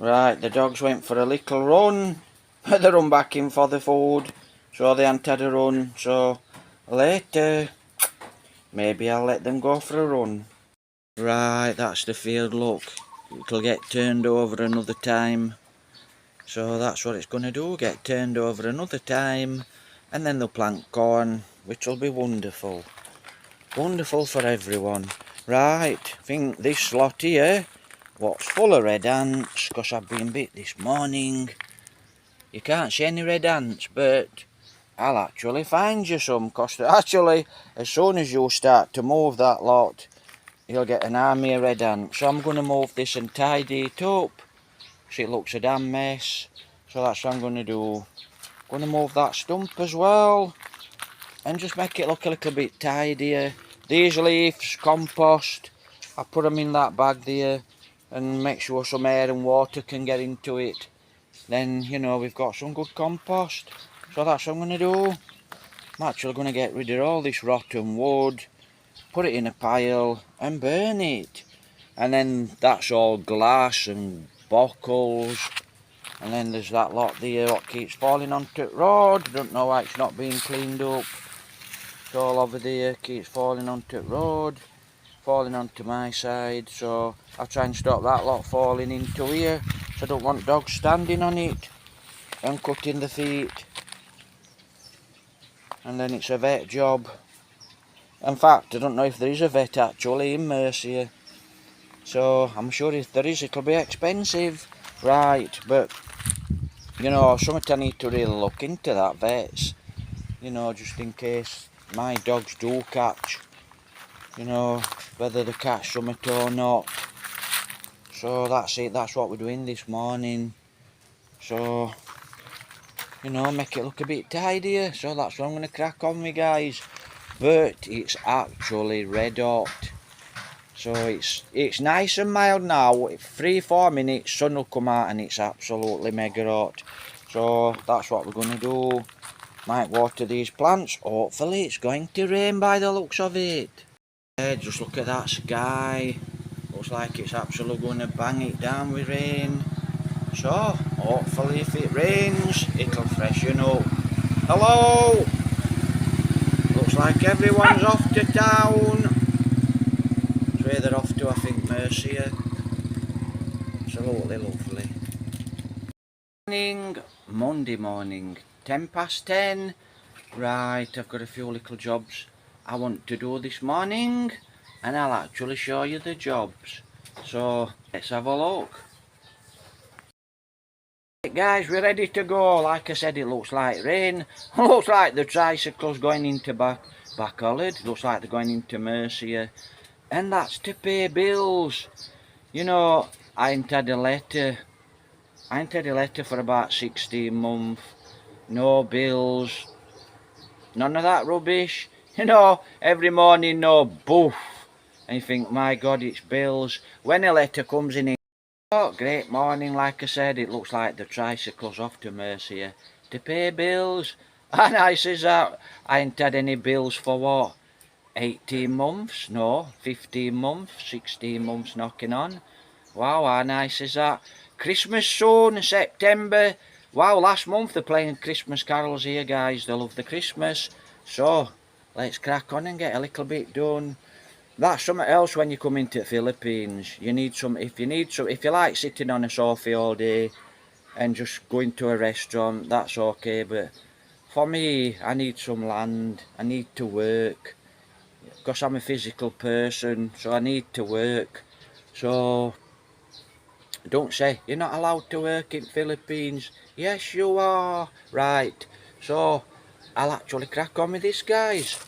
Right, the dogs went for a little run. They run back in for the food, so they hadn't had a run. So later, maybe I'll let them go for a run. Right, that's the field, look. It'll get turned over another time. So that's what it's going to do, get turned over another time. And then they'll plant corn, which will be wonderful. Wonderful for everyone. Right, I think this lot here, what's full of red ants, because I've been bit this morning. You can't see any red ants, but I'll actually find you some, because actually, as soon as you start to move that lot, you'll get an army of red ants. So I'm going to move this and tidy it up. So it looks a damn mess. So that's what I'm going to do. I'm going to move that stump as well. And just make it look a little bit tidier. These leaves, compost, I put them in that bag there. And make sure some air and water can get into it. Then, you know, we've got some good compost. So that's what I'm going to do. I'm actually going to get rid of all this rotten wood. Put it in a pile and burn it. And then that's all glass and bottles. And then there's that lot there what keeps falling onto the road. Don't know why it's not being cleaned up. It's all over there, keeps falling onto the road, falling onto my side. So I'll try and stop that lot falling into here. So I don't want dogs standing on it and cutting the feet. And then it's a vet job. In fact, I don't know if there is a vet actually in Mercia. So I'm sure if there is, it'll be expensive. Right, but you know, something I need to really look into that, vets. You know, just in case my dogs do catch. You know, whether they catch something or not. So that's it, that's what we're doing this morning. So, you know, make it look a bit tidier. So that's what I'm going to crack on with, guys. But it's actually red hot. So it's nice and mild now. 3-4 minutes, sun will come out and it's absolutely mega hot. So that's what we're going to do. Might water these plants. Hopefully it's going to rain by the looks of it. Yeah, just look at that sky. Looks like it's absolutely going to bang it down with rain. So hopefully if it rains, it'll freshen up. Hello! Looks like everyone's off to town. Where they're off to, I think, Mercia. Absolutely lovely. Monday morning, 10:10. Right, I've got a few little jobs I want to do this morning, and I'll actually show you the jobs. So let's have a look. Right, guys, we're ready to go. Like I said, it looks like rain. Looks like the tricycle's going into Bacolod. Looks like they're going into Mercia. And that's to pay bills. You know, I ain't had a letter for about 16 months. No bills. None of that rubbish. You know, every morning, no boof. And you think, my God, it's bills. When a letter comes in, oh, great morning, like I said, it looks like the tricycle's off to Mercia to pay bills. How nice is that? I ain't had any bills for what? 18 months, no, 15 months, 16 months knocking on. Wow, how nice is that? Christmas soon, September. Wow, last month they're playing Christmas carols here, guys. They love the Christmas. So, let's crack on and get a little bit done. That's something else when you come into the Philippines. You need some, if you like sitting on a sofa all day and just going to a restaurant, that's okay. But for me, I need some land. I need to work. Because I'm a physical person, so I need to work. So don't say you're not allowed to work in Philippines. Yes, you are. Right, so I'll actually crack on with this, guys.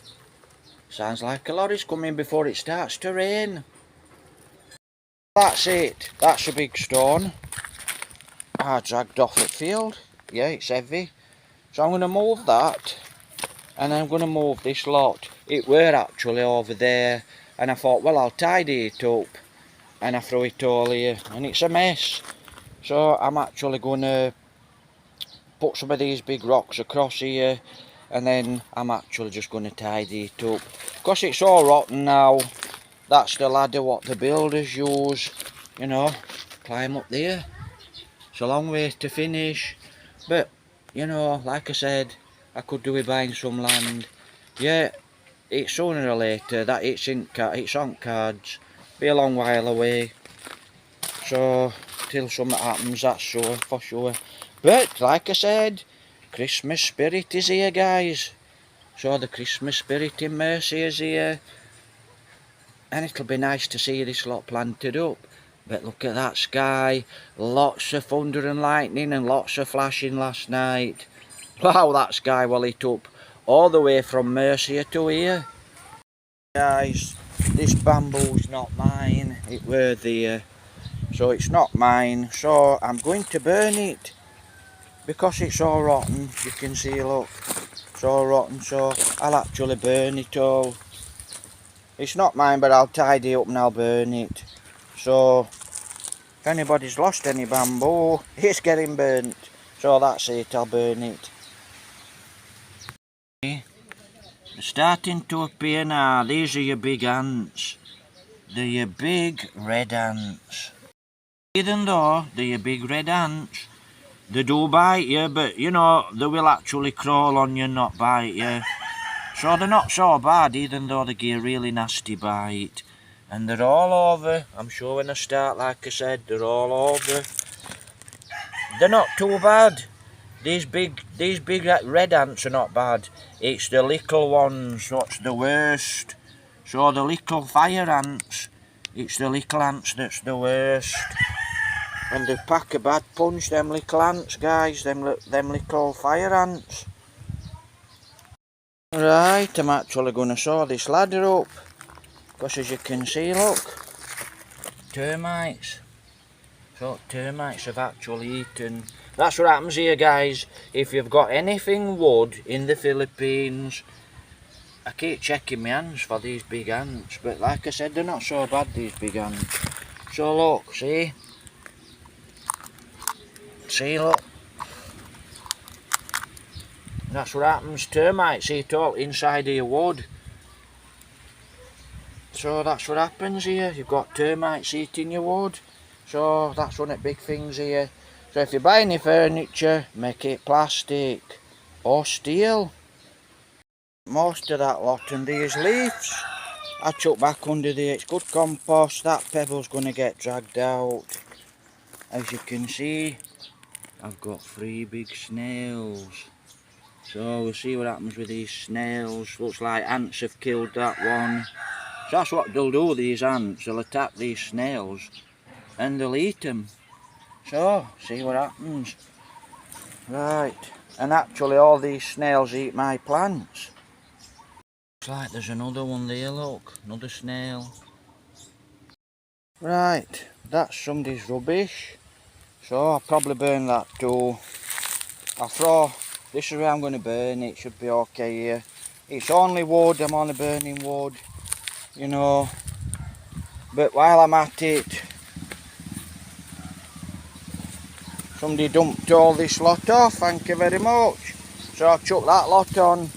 Sounds like a lorry's coming before it starts to rain. That's it. That's a big stone I dragged off the field. Yeah, it's heavy. So I'm going to move that. And I'm going to move this lot. It were actually over there, and I thought, well, I'll tidy it up, and I throw it all here, and it's a mess. So I'm actually going to put some of these big rocks across here, and then I'm actually just going to tidy it up, because it's all rotten now. That's the ladder what the builders use, you know, climb up there. It's a long way to finish, but you know, like I said, I could do with buying some land. Yeah, it's sooner or later that it's on cards. Be a long while away. So till something happens, that's sure, for sure. But like I said, Christmas spirit is here, guys. So the Christmas spirit in Mercy is here. And it'll be nice to see this lot planted up. But look at that sky. Lots of thunder and lightning and lots of flashing last night. Wow, that sky was lit up all the way from Mercia to here. Guys, this bamboo's not mine. It were there. So it's not mine. So I'm going to burn it. Because it's all rotten, you can see, look. It's all rotten, so I'll actually burn it all. It's not mine, but I'll tidy up and I'll burn it. So, if anybody's lost any bamboo, it's getting burnt. So that's it, I'll burn it. They're starting to appear now. These are your big ants. They're your big red ants. Even though they're your big red ants, they do bite you, but you know, they will actually crawl on you and not bite you. So they're not so bad, even though they give a really nasty bite. And they're all over. I'm sure when I start, like I said, they're all over. They're not too bad. These big red ants are not bad. It's the little ones that's the worst. So the little fire ants, it's the little ants that's the worst. And they pack a bad punch, them little ants, guys, them little fire ants. Right, I'm actually going to saw this ladder up, because as you can see, look, termites. So termites have actually eaten. That's what happens here, guys, if you've got anything wood in the Philippines. I keep checking my hands for these big ants, but like I said, they're not so bad, these big ants. So look, see? See, look. That's what happens, termites eat all inside of your wood. So that's what happens here, you've got termites eating your wood. So that's one of the big things here. So if you buy any furniture, make it plastic or steel. Most of that lot and these leaves, I chuck back under there, it's good compost. That pebble's going to get dragged out. As you can see, I've got 3 big snails. So we'll see what happens with these snails. Looks like ants have killed that one. So that's what they'll do, these ants. They'll attack these snails and they'll eat them. So, see what happens. Right, and actually all these snails eat my plants. Looks like there's another one there, look. Another snail. Right, that's somebody's rubbish. So I'll probably burn that too. This is where I'm going to burn it, should be okay here. It's only wood, I'm only burning wood, you know. But while I'm at it, somebody dumped all this lot off, thank you very much. So I'll chuck that lot on,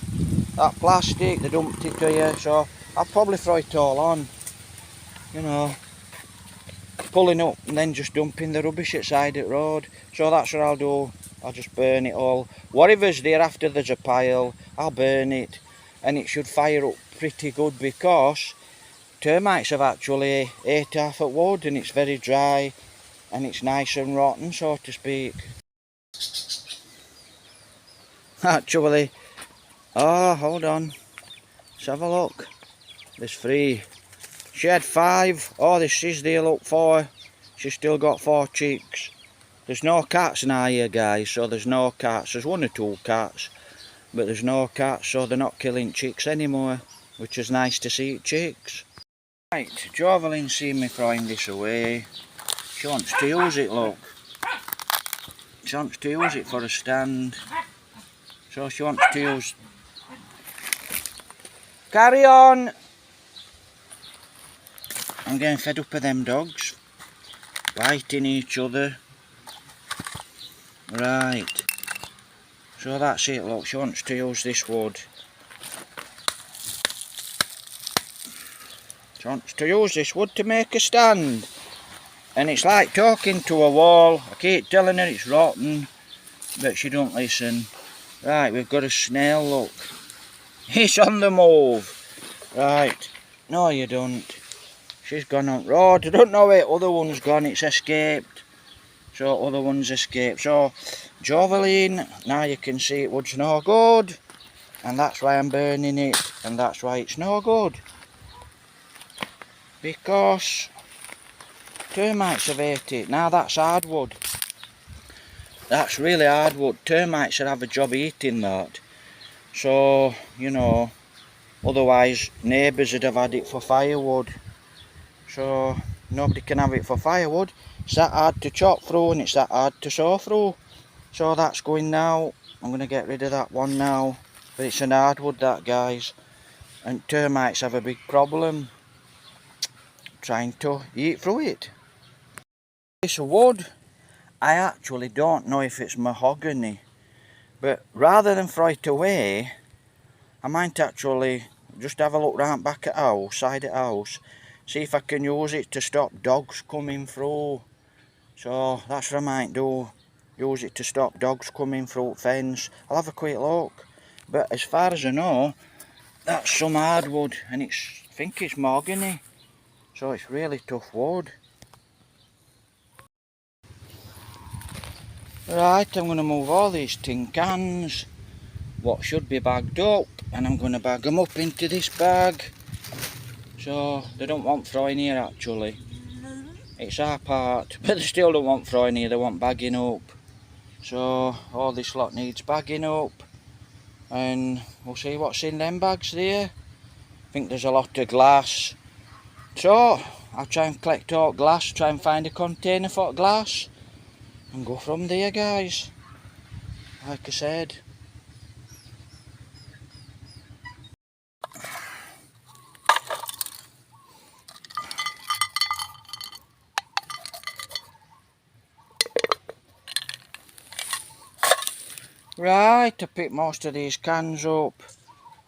that plastic, they dumped it to you, so I'll probably throw it all on, you know. Pulling up and then just dumping the rubbish at side of the road. So that's what I'll do. I'll just burn it all. Whatever's there after there's a pile, I'll burn it. And it should fire up pretty good because termites have actually ate half at wood and it's very dry and it's nice and rotten, so to speak. Actually, oh, hold on. Let's have a look. There's 3. She had 5. Oh, this is there, look, 4. She's still got 4 chicks. There's no cats now here, guys, so there's no cats. There's 1 or 2 cats, but there's no cats, so they're not killing chicks anymore, which is nice to see chicks. Right, Jovelyn's seen me throwing this away. She wants to use it, look. She wants to use it for a stand. So she wants to use... Carry on! I'm getting fed up of them dogs. Biting each other. Right. So that's it, look. She wants to use this wood. She wants to use this wood to make a stand. And it's like talking to a wall. I keep telling her it's rotten, but she don't listen. Right, we've got a snail, look. It's on the move. Right, no you don't. She's gone on road. I don't know where other one's gone, it's escaped. So other one's escaped. So Joveline, now you can see it was no good. And that's why I'm burning it. And that's why it's no good. Because termites have ate it. Now that's hardwood. That's really hardwood. Termites should have a job eating that. So, you know, otherwise neighbours would have had it for firewood. So nobody can have it for firewood. It's that hard to chop through and it's that hard to saw through. So that's going now. I'm going to get rid of that one now. But it's an hardwood that, guys. And termites have a big problem trying to eat through it. This wood, I actually don't know if it's mahogany. But rather than throw it away, I might actually just have a look round back at the house, side of the house. See if I can use it to stop dogs coming through. So that's what I might do. Use it to stop dogs coming through the fence. I'll have a quick look. But as far as I know, that's some hardwood and I think it's mahogany. So it's really tough wood. Right, I'm going to move all these tin cans, what should be bagged up, and I'm going to bag them up into this bag. So they don't want throwing here actually. It's our part, but they still don't want throwing here, they want bagging up. So all this lot needs bagging up. And we'll see what's in them bags there. I think there's a lot of glass. So I'll try and collect all glass, try and find a container for glass. And go from there, guys. Like I said. Right, I picked most of these cans up.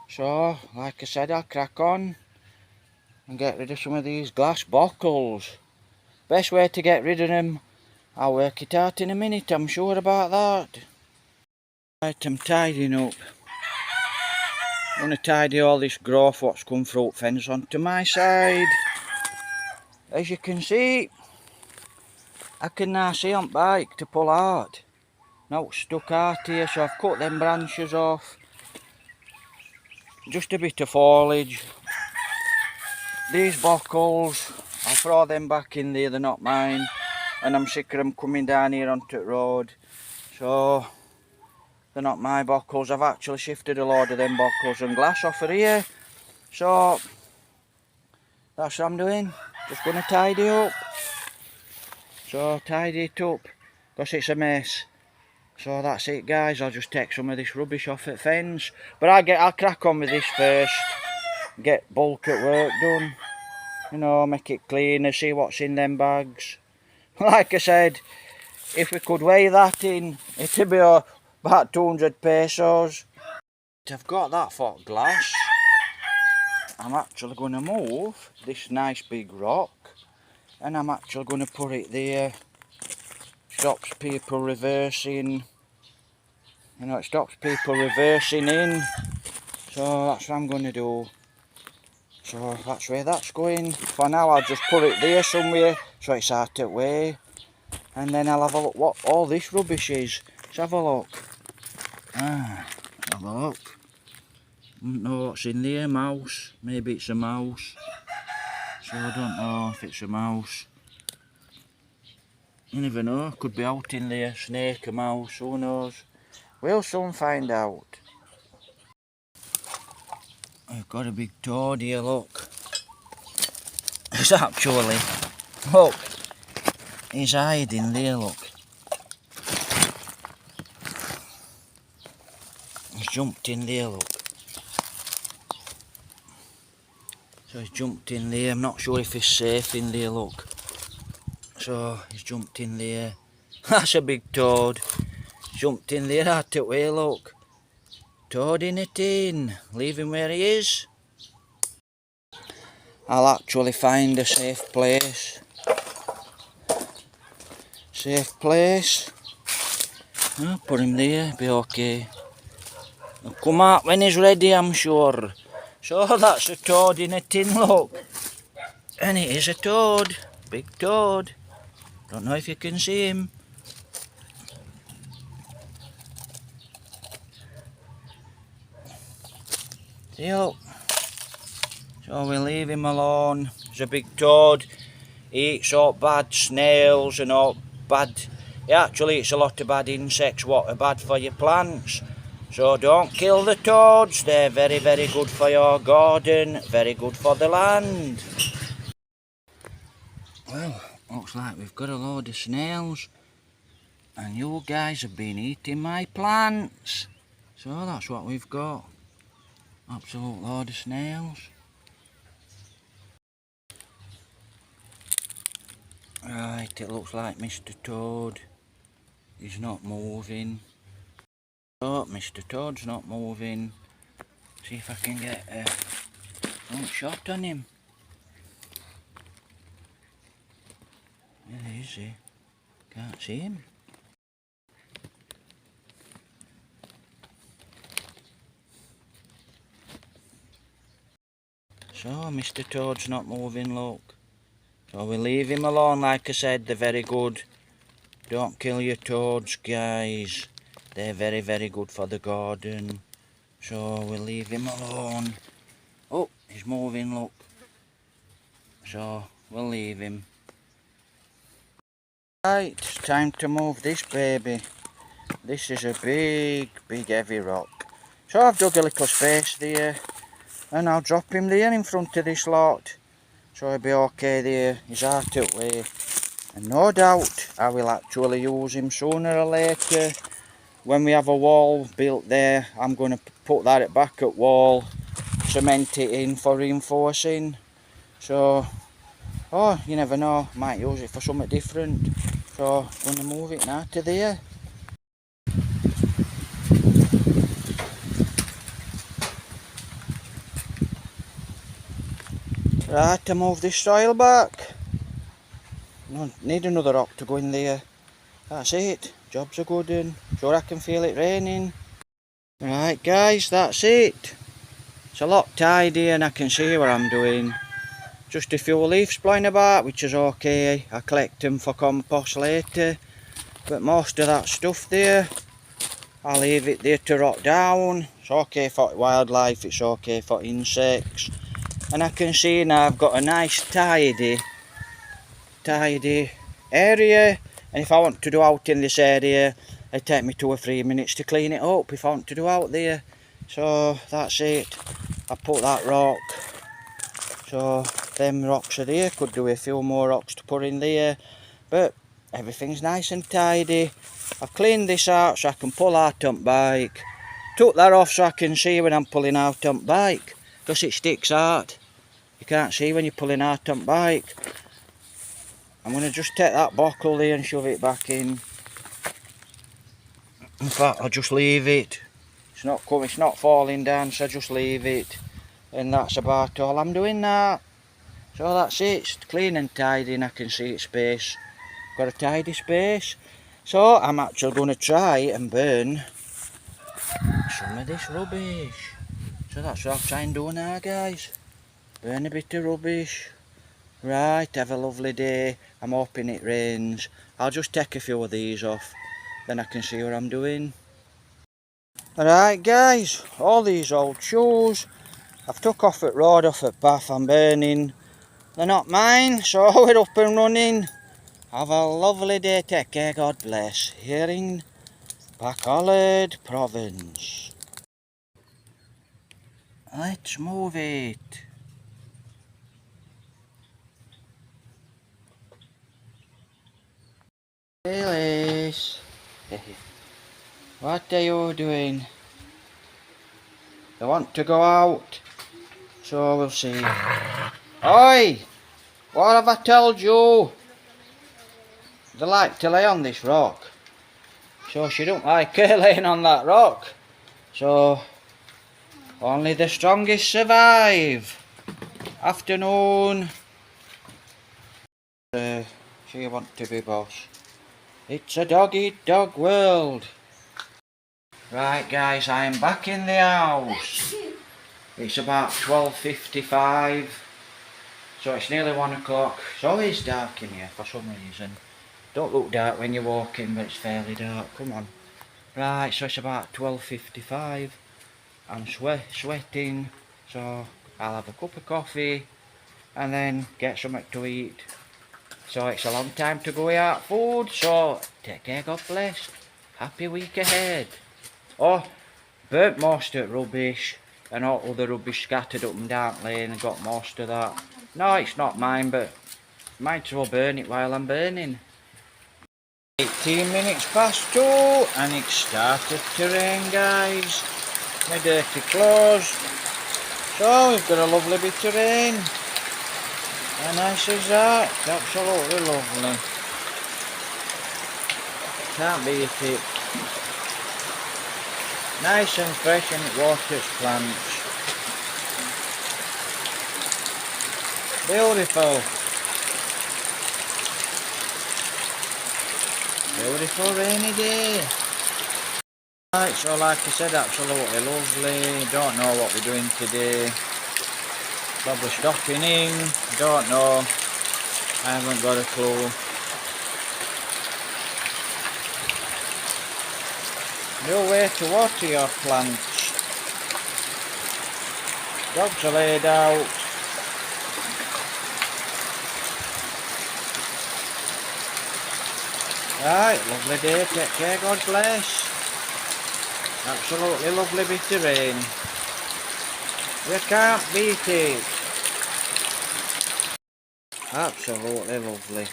So, like I said, I'll crack on and get rid of some of these glass bottles. Best way to get rid of them, I'll work it out in a minute, I'm sure about that. Right, I'm tidying up. I'm going to tidy all this growth what's come through the fence onto my side. As you can see, I can now see on bike to pull out. Now it's stuck out here, so I've cut them branches off. Just a bit of foliage. These bottles, I'll throw them back in there, they're not mine. And I'm sick of them coming down here onto the road. So, they're not my bottles. I've actually shifted a load of them bottles and glass off of here. So, that's what I'm doing. Just going to tidy up. So, tidy it up. Because it's a mess. So that's it, guys. I'll just take some of this rubbish off at fence. But I'll crack on with this first. Get bulk at work done. You know, make it cleaner, see what's in them bags. Like I said, if we could weigh that in, it'd be about 200 pesos. I've got that for glass. I'm actually going to move this nice big rock. And I'm actually going to put it there. Stops people reversing. You know, it stops people reversing in. So that's what I'm going to do. So that's where that's going. For now I'll just put it there somewhere so it's out of the way. And then I'll have a look what all this rubbish is. Let's have a look. Have a look. Don't know what's in there, mouse. Maybe it's a mouse. So I don't know if it's a mouse. You never know, could be out in there, snake, a mouse, who knows. We'll soon find out. I've got a big toad here, look. It's actually, look, he's hiding there, look. He's jumped in there, look. So he's jumped in there, I'm not sure if he's safe in there, look. So he's jumped in there. That's a big toad. Jumped in there out the way, look. Toad in a tin. Leave him where he is. I'll actually find a safe place. safe place. I'll put him there, be okay. He'll come out when he's ready, I'm sure. So that's a toad in a tin, look. And it is a toad, big toad. Don't know if you can see him. See, look. So we leave him alone. He's a big toad. He eats all bad snails and all bad. He actually eats a lot of bad insects what are bad for your plants. So don't kill the toads. They're very, very good for your garden. Very good for the land. Well, looks like we've got a load of snails. And you guys have been eating my plants. So that's what we've got. Absolute load of snails. Right, it looks like Mr. Toad is not moving. Oh, Mr. Toad's not moving. See if I can get a front shot on him. Where is he? Can't see him. So, Mr. Toad's not moving, look. So we leave him alone, like I said, they're very good. Don't kill your toads, guys. They're very, very good for the garden. So we'll leave him alone. Oh, he's moving, look. So we'll leave him. Right, it's time to move this baby. This is a big, big heavy rock. So I've dug a little space there. And I'll drop him there in front of this lot. So he'll be okay there. He's out of the way. And no doubt I will actually use him sooner or later. When we have a wall built there, I'm going to put that back at wall. Cement it in for reinforcing. So, oh, you never know. Might use it for something different. So, I'm going to move it now to there. Right, to move this soil back. No, need another rock to go in there. That's it. Job's a good one. Sure I can feel it raining. Right guys, that's it. It's a lot tidy and I can see what I'm doing. Just a few leaves blowing about, which is okay. I collect them for compost later. But most of that stuff there, I'll leave it there to rot down. It's okay for wildlife, it's okay for insects. And I can see now I've got a nice tidy area. And if I want to do out in this area, it take me 2 or 3 minutes to clean it up if I want to do out there. So that's it. I put that rock. So them rocks are there. Could do a few more rocks to put in there. But everything's nice and tidy. I've cleaned this out so I can pull out on bike. Took that off so I can see when I'm pulling out on bike. Because it sticks out. You can't see when you're pulling out on bike. I'm going to just take that buckle there and shove it back in. In fact, I'll just leave it. It's not falling down, so I just leave it. And that's about all I'm doing now. So that's it. It's clean and tidy and I can see its space. Got a tidy space. So I'm actually going to try and burn some of this rubbish. So that's what I'll try and do now, guys. Burn a bit of rubbish. Right, have a lovely day. I'm hoping it rains. I'll just take a few of these off, then I can see what I'm doing. Alright guys, all these old shoes I've took off at road, off at path I'm burning. They're not mine, so we're up and running. Have a lovely day, take care, God bless. Here in Bacolod Province. Let's move it. Phyllis, what are you doing? You want to go out? So we'll see. Oi! What have I told you? They like to lay on this rock. So she don't like her laying on that rock. So only the strongest survive. Afternoon. She wants to be boss. It's a dog-eat-dog world. Right guys, I am back in the house. It's about 12:55, so it's nearly 1 o'clock. It's always dark in here for some reason. Don't look dark when you're walking, but it's fairly dark. Come on. Right, so it's about 12:55. I'm sweating, so I'll have a cup of coffee and then get something to eat. So it's a long time to go without food, so take care, God bless. Happy week ahead. Oh, burnt most of the rubbish and all other rubbish scattered up and down lane and got most of that. No, it's not mine, but might as well burn it while I'm burning. 18 minutes past 2 and it started to rain, guys. My dirty clothes. So we've got a lovely bit of rain. How nice is that? It's absolutely lovely. Can't beat it. Nice and fresh and it waters plants. Beautiful. Beautiful rainy day. Right, so like I said, absolutely lovely. Don't know what we're doing today. Probably stopping in. Don't know. I haven't got a clue. No way to water your plants. Dogs are laid out. Right, lovely day, take care, God bless. Absolutely lovely bit of rain. You can't beat it. Absolutely lovely.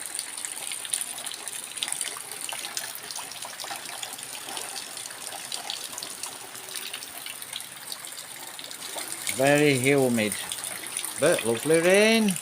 Very humid, but lovely rain.